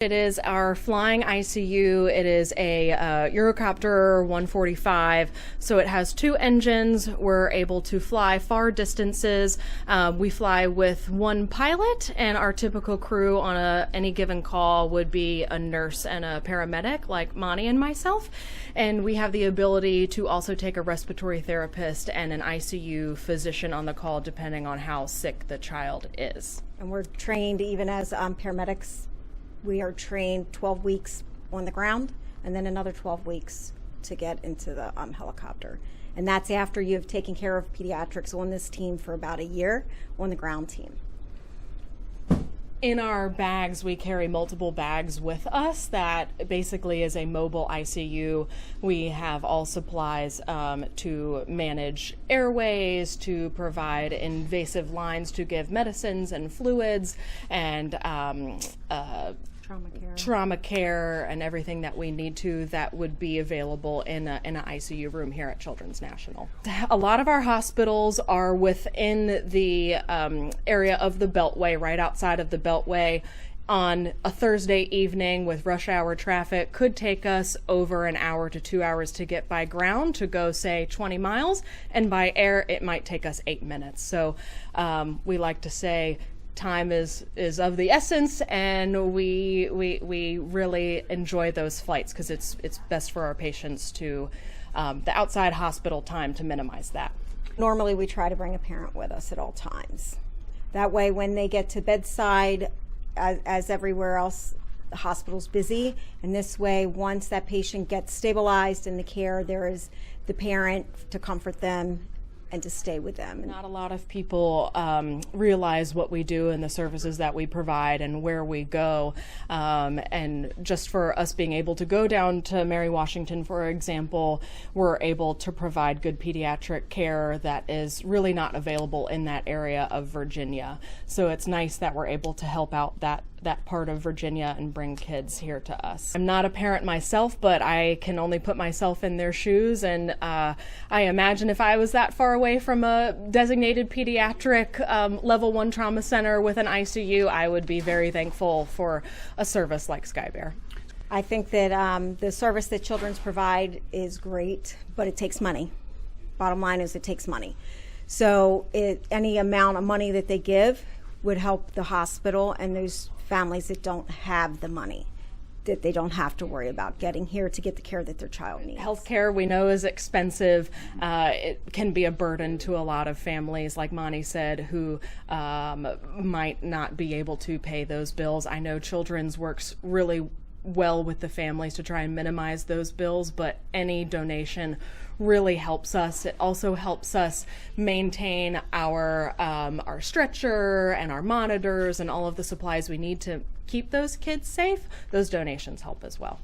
It is our flying ICU. It is a Eurocopter 145, so it has 2 engines. We're able to fly far distances. We fly with 1 pilot, and our typical crew on any given call would be a nurse and a paramedic, like Monty and myself. And we have the ability to also take a respiratory therapist and an ICU physician on the call, depending on how sick the child is. And we're trained even as paramedics. We are trained 12 weeks on the ground and then another 12 weeks to get into the helicopter. And that's after you've taken care of pediatrics on this team for about a year on the ground team. In our bags, we carry multiple bags with us that basically is a mobile ICU. We have all supplies to manage airways, to provide invasive lines to give medicines and fluids, and trauma care and everything that we need to that would be available in an ICU room here at Children's National. A lot of our hospitals are within the area of the Beltway, right outside of the Beltway. On a Thursday evening with rush hour traffic, could take us over an hour to 2 hours to get by ground to go, say, 20 miles, and by air it might take us 8 minutes. So we like to say time is of the essence, and we really enjoy those flights because it's best for our patients to the outside hospital time to minimize that. Normally we try to bring a parent with us at all times. That way when they get to bedside, as everywhere else, the hospital's busy, and this way once that patient gets stabilized in the care, there is the parent to comfort them and to stay with them. Not a lot of people realize what we do and the services that we provide and where we go. And just for us being able to go down to Mary Washington, for example, we're able to provide good pediatric care that is really not available in that area of Virginia. So it's nice that we're able to help out that part of Virginia and bring kids here to us. I'm not a parent myself, but I can only put myself in their shoes, and I imagine if I was that far away from a designated pediatric level 1 trauma center with an ICU, I would be very thankful for a service like SkyBear. I think that the service that Children's provide is great, but it takes money. Bottom line is it takes money. So any amount of money that they give would help the hospital and those families that don't have the money, that they don't have to worry about getting here to get the care that their child needs. Healthcare, we know, is expensive. It can be a burden to a lot of families, like Monty said, who might not be able to pay those bills. I know Children's works really well with the families to try and minimize those bills, but any donation really helps us. It also helps us maintain our stretcher and our monitors and all of the supplies we need to keep those kids safe. Those donations help as well.